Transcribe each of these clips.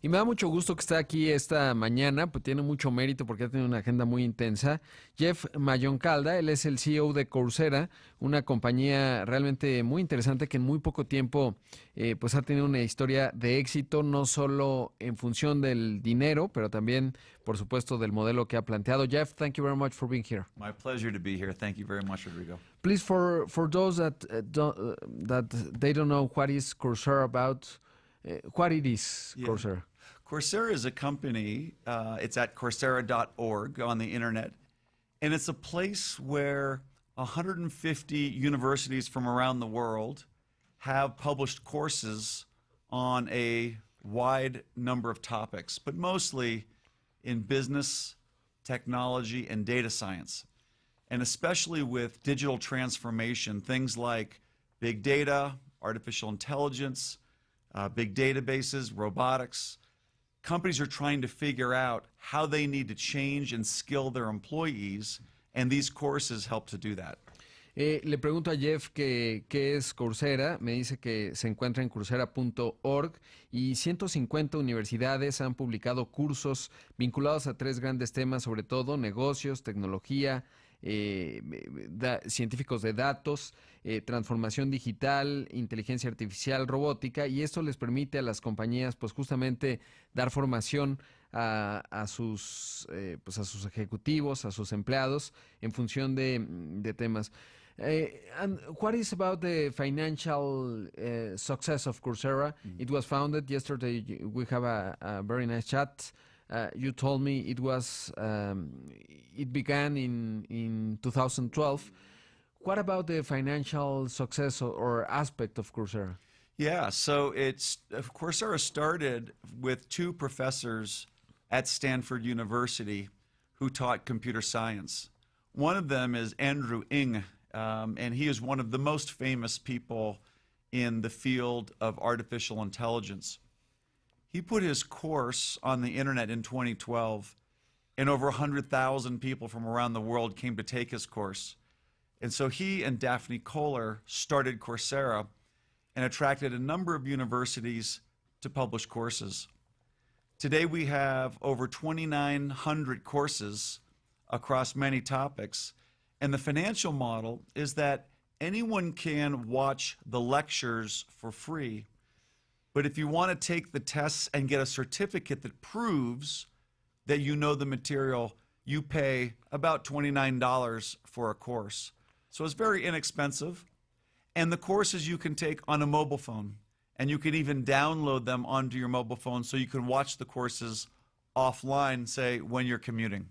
Y me da mucho gusto que esté aquí esta mañana, pues tiene mucho mérito porque ha tenido una agenda muy intensa. Jeff Maggioncalda, él es el CEO de Coursera, una compañía realmente muy interesante que en muy poco tiempo pues ha tenido una historia de éxito, no solo en función del dinero, pero también, por supuesto, del modelo que ha planteado. Jeff, thank you very much for being here. My pleasure to be here. Thank you very much, Rodrigo. Please, for those that they don't know what is Coursera about, what it is, Yeah. Coursera. Coursera is a company. It's at Coursera.org on the internet. And it's a place where 150 universities from around the world have published courses on a wide number of topics, but mostly in business, technology, and data science. And especially with digital transformation, things like big data, artificial intelligence, big databases, robotics. Companies are trying to figure out how they need to change and skill their employees, and these courses help to do that. Le pregunto a Jeff qué es Coursera. Me dice que se encuentra en coursera.org y 150 universidades han publicado cursos vinculados a tres grandes temas, sobre todo negocios, tecnología, científicos de datos, transformación digital, inteligencia artificial, robótica, y esto les permite a las compañías pues justamente dar formación a sus ejecutivos, a sus empleados en función de temas. And what is about the financial success of Coursera? It was founded yesterday. We have a very nice chat. You told me it began in 2012. What about the financial success or aspect of Coursera? Yeah, so Coursera started with two professors at Stanford University who taught computer science. One of them is Andrew Ng, and he is one of the most famous people in the field of artificial intelligence. He put his course on the internet in 2012, and over 100,000 people from around the world came to take his course. And so he and Daphne Kohler started Coursera and attracted a number of universities to publish courses. Today we have over 2,900 courses across many topics, and the financial model is that anyone can watch the lectures for free, but if you want to take the tests and get a certificate that proves that you know the material, you pay about $29 for a course. So it's very inexpensive, and the courses you can take on a mobile phone, and you can even download them onto your mobile phone so you can watch the courses offline, say, when you're commuting.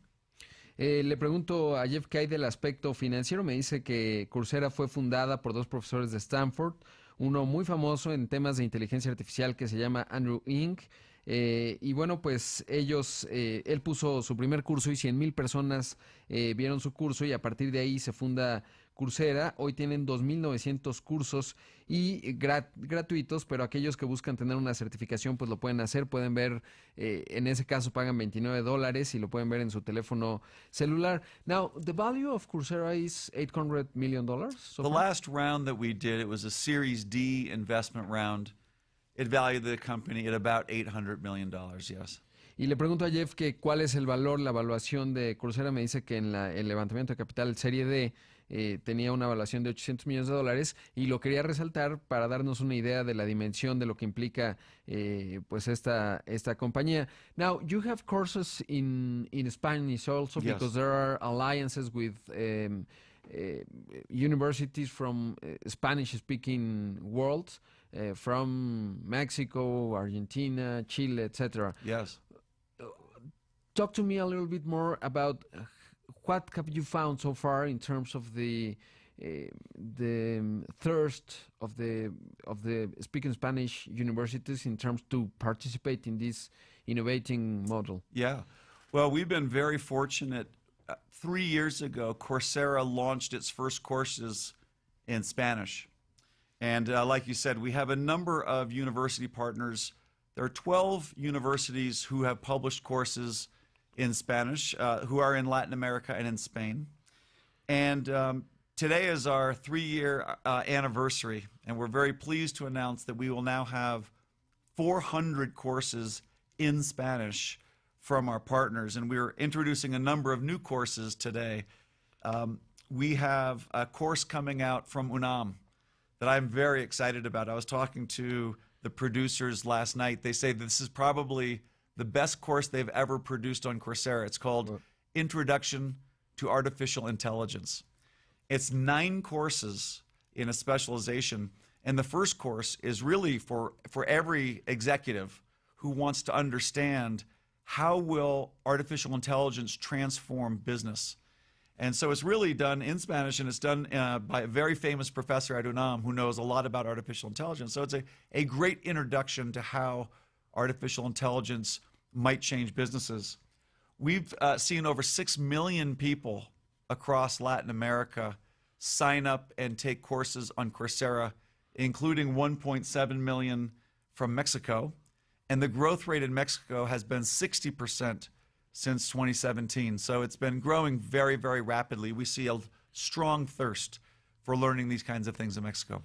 Le pregunto a Jeff qué hay del aspecto financiero. Me dice que Coursera fue fundada por dos profesores de Stanford, uno muy famoso en temas de inteligencia artificial que se llama Andrew Ng. Y bueno, pues él puso su primer curso y 100,000 personas vieron su curso y a partir de ahí se funda Coursera. Hoy tienen 2,900 cursos y gratuitos, pero aquellos que buscan tener una certificación pues lo pueden hacer. Pueden ver, en ese caso pagan $29 y lo pueden ver en su teléfono celular. Now, the value of Coursera is $800 million. So The far? last round that we did, it was a Series D investment round. It valued the company at about $800 million, yes. Y le pregunto a Jeff que cuál es el valor, la evaluación de Coursera. Me dice que en el levantamiento de capital Serie D tenía una evaluación de $800 millones y lo quería resaltar para darnos una idea de la dimensión de lo que implica pues esta compañía. Now, you have courses in Spanish also, Yes. because there are alliances with universities from Spanish-speaking world, from Mexico, Argentina, Chile, etc. Yes. Talk to me a little bit more about what have you found so far in terms of the thirst of the speaking Spanish universities in terms to participate in this innovating model. Yeah. Well, we've been very fortunate. 3 years ago, Coursera launched its first courses in Spanish. And like you said, we have a number of university partners. There are 12 universities who have published courses in Spanish, who are in Latin America and in Spain. And today is our 3-year anniversary, and we're very pleased to announce that we will now have 400 courses in Spanish from our partners, and we're introducing a number of new courses today. We have a course coming out from UNAM that I'm very excited about. I was talking to the producers last night. They say this is probably the best course they've ever produced on Coursera. It's called Introduction to Artificial Intelligence. It's 9 courses in a specialization, and the first course is really for every executive who wants to understand how will artificial intelligence transform business. And so it's really done in Spanish, and it's done by a very famous professor at UNAM who knows a lot about artificial intelligence. So it's a great introduction to how artificial intelligence might change businesses. We've seen over 6 million people across Latin America sign up and take courses on Coursera, including 1.7 million from Mexico. And the growth rate in Mexico has been 60% since 2017. So it's been growing very, very rapidly. We see a strong thirst for learning these kinds of things in Mexico.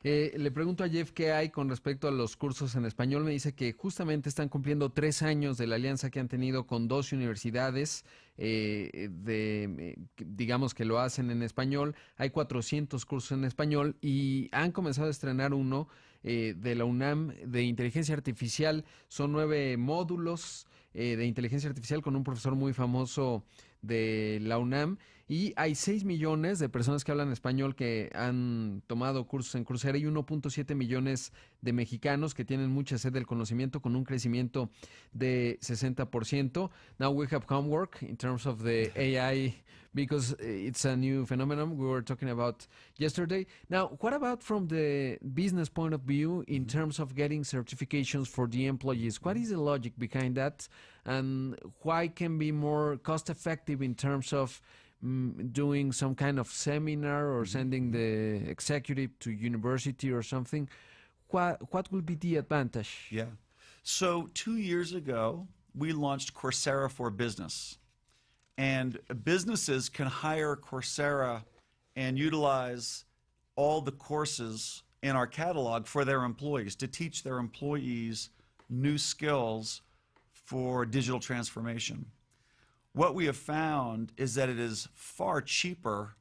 Le pregunto a Jeff qué hay con respecto a los cursos en español. Me dice que justamente están cumpliendo 3 años de la alianza que han tenido con 12 universidades, digamos que lo hacen en español. Hay 400 cursos en español y han comenzado a estrenar uno de la UNAM de inteligencia artificial. Son 9 módulos de inteligencia artificial con un profesor muy famoso de la UNAM, y hay 6 millones de personas que hablan español que han tomado cursos en Coursera y 1.7 millones de mexicanos que tienen mucha sed del conocimiento con un crecimiento de 60%. Now we have homework in terms of the AI because it's a new phenomenon we were talking about yesterday. Now, what about from the business point of view in terms of getting certifications for the employees? What is the logic behind that, and why can be more cost effective in terms of doing some kind of seminar or sending the executive to university or something? What will be the advantage? Yeah. So 2 years ago, we launched Coursera for Business. And businesses can hire Coursera and utilize all the courses in our catalog for their employees, to teach their employees new skills for digital transformation. What we have found is that it is far cheaper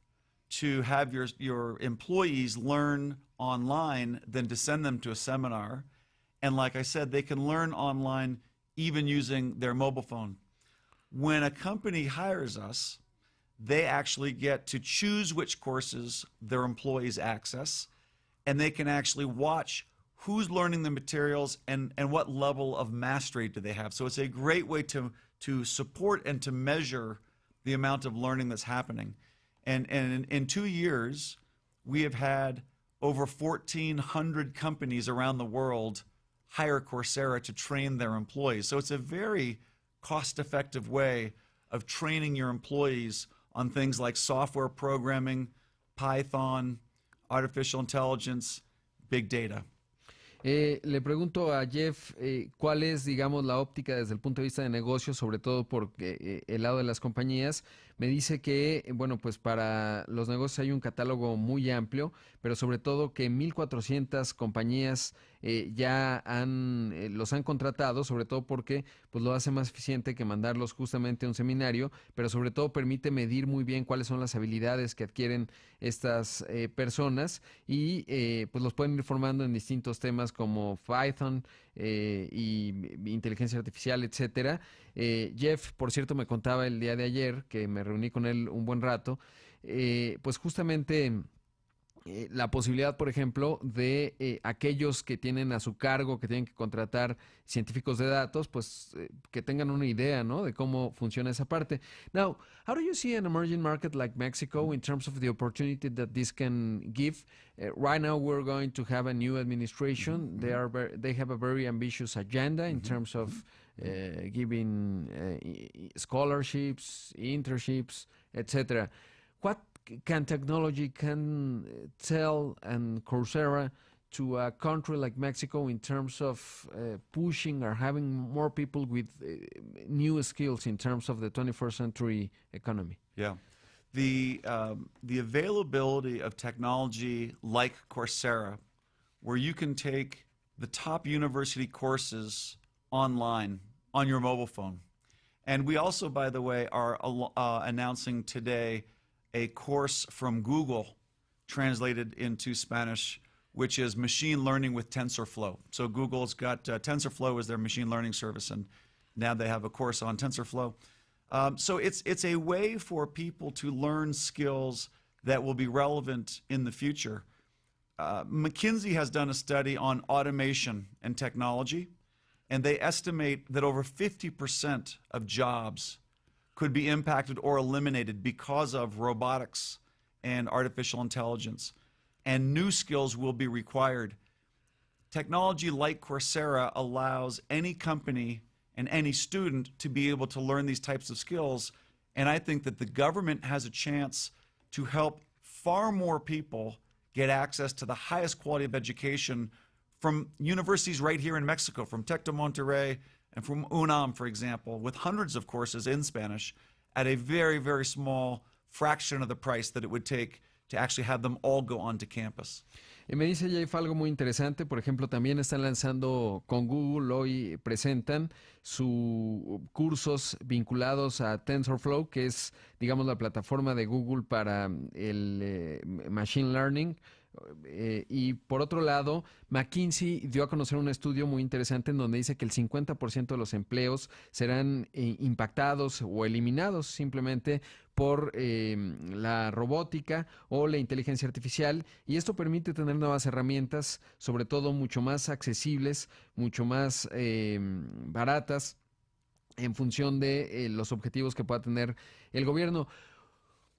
to have your employees learn online than to send them to a seminar. And like I said, they can learn online even using their mobile phone. When a company hires us, they actually get to choose which courses their employees access, and they can actually watch who's learning the materials and what level of mastery do they have. So it's a great way to support and to measure the amount of learning that's happening. And in 2 years, we have had over 1,400 companies around the world hire Coursera to train their employees. So it's a very cost-effective way of training your employees on things like software programming, Python, artificial intelligence, big data. Le pregunto a Jeff cuál es, digamos, la óptica desde el punto de vista de negocios, sobre todo por el lado de las compañías. Me dice que, bueno, pues para los negocios hay un catálogo muy amplio, pero sobre todo que 1,400 compañías ya los han contratado, sobre todo porque pues lo hace más eficiente que mandarlos justamente a un seminario, pero sobre todo permite medir muy bien cuáles son las habilidades que adquieren estas personas y pues los pueden ir formando en distintos temas como Python y inteligencia artificial, etcétera. Jeff, por cierto, me contaba el día de ayer, que me reuní con él un buen rato, pues justamente la posibilidad, por ejemplo, de aquellos que tienen a su cargo, que tienen que contratar científicos de datos, pues que tengan una idea, ¿no?, de cómo funciona esa parte. Now, how do you see an emerging market like Mexico in terms of the opportunity that this can give? Right now, we're going to have a new administration. They have a very ambitious agenda in terms of giving scholarships, internships, etc. What can technology tell and Coursera to a country like Mexico in terms of pushing or having more people with new skills in terms of the 21st century economy? Yeah. The availability of technology like Coursera, where you can take the top university courses online on your mobile phone. And we also, by the way, are announcing today a course from Google translated into Spanish, which is machine learning with TensorFlow. So Google's got TensorFlow as their machine learning service, and now they have a course on TensorFlow. So it's a way for people to learn skills that will be relevant in the future. McKinsey has done a study on automation and technology, and they estimate that over 50% of jobs could be impacted or eliminated because of robotics and artificial intelligence, and new skills will be required. Technology like Coursera allows any company and any student to be able to learn these types of skills, and I think that the government has a chance to help far more people get access to the highest quality of education from universities right here in Mexico, from Tec de Monterrey and from UNAM, for example, with hundreds of courses in Spanish at a very, very small fraction of the price that it would take to actually have them all go onto campus. Me dice Jeff algo muy interesante, por ejemplo, también están lanzando con Google, hoy presentan sus cursos vinculados a TensorFlow, que es, digamos, la plataforma de Google para el Machine Learning. Y por otro lado, McKinsey dio a conocer un estudio muy interesante en donde dice que el 50% de los empleos serán impactados o eliminados simplemente por la robótica o la inteligencia artificial, y esto permite tener nuevas herramientas, sobre todo mucho más accesibles, mucho más baratas en función de los objetivos que pueda tener el gobierno.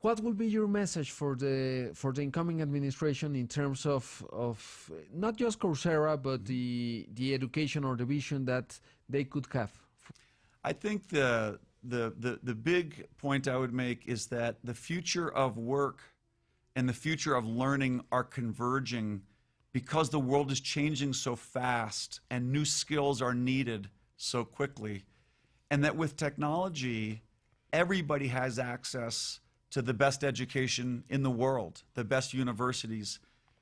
What will be your message for the incoming administration in terms of not just Coursera, but the education or the vision that they could have? I think the big point I would make is that the future of work and the future of learning are converging because the world is changing so fast and new skills are needed so quickly, and that with technology, everybody has access to the best education in the world, the best universities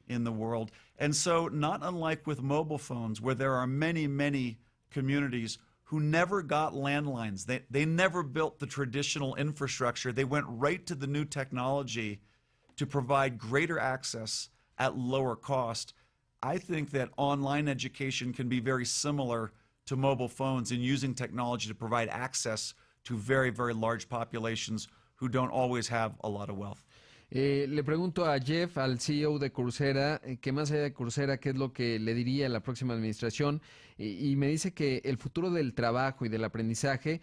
in the world. And so, not unlike with mobile phones, where there are many, many communities who never got landlines, they never built the traditional infrastructure, they went right to the new technology to provide greater access at lower cost. I think that online education can be very similar to mobile phones in using technology to provide access to very, very large populations who don't always have a lot of wealth. Le pregunto a Jeff, al CEO de Coursera, que más allá de Coursera, ¿qué es lo que le diría a la próxima administración? Y me dice que el futuro del trabajo y del aprendizaje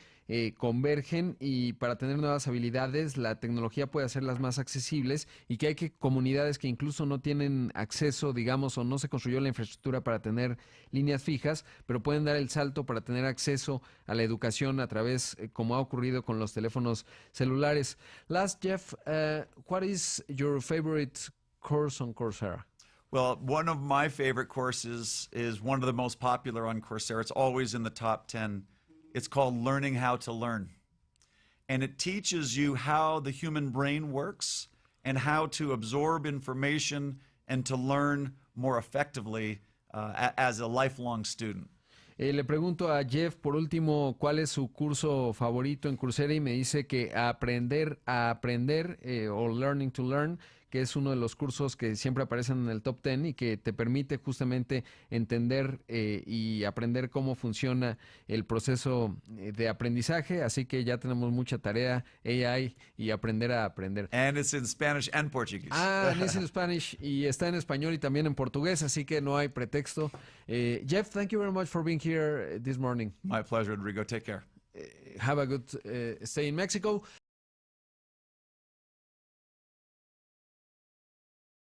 convergen, y para tener nuevas habilidades la tecnología puede hacerlas más accesibles, y que hay comunidades que incluso no tienen acceso, digamos, o no se construyó la infraestructura para tener líneas fijas, pero pueden dar el salto para tener acceso a la educación a través, como ha ocurrido con los teléfonos celulares. Last, Jeff, what is your favorite course on Coursera? Well, one of my favorite courses is one of the most popular on Coursera. It's always in the top 10. It's called Learning How to Learn. And it teaches you how the human brain works and how to absorb information and to learn more effectively as a lifelong student. Le pregunto a Jeff, por último, cuál es su curso favorito en Coursera, y me dice que aprender a aprender, o Learning to Learn, que es uno de los cursos que siempre aparecen en el top 10 y que te permite justamente entender y aprender cómo funciona el proceso de aprendizaje. Así que ya tenemos mucha tarea, AI y aprender a aprender. And it's in Spanish and Portuguese. And it's in Spanish, y está en español y también en portugués, así que no hay pretexto. Jeff, thank you very much for being here this morning. My pleasure, Rodrigo. Take care. Have a good stay in Mexico.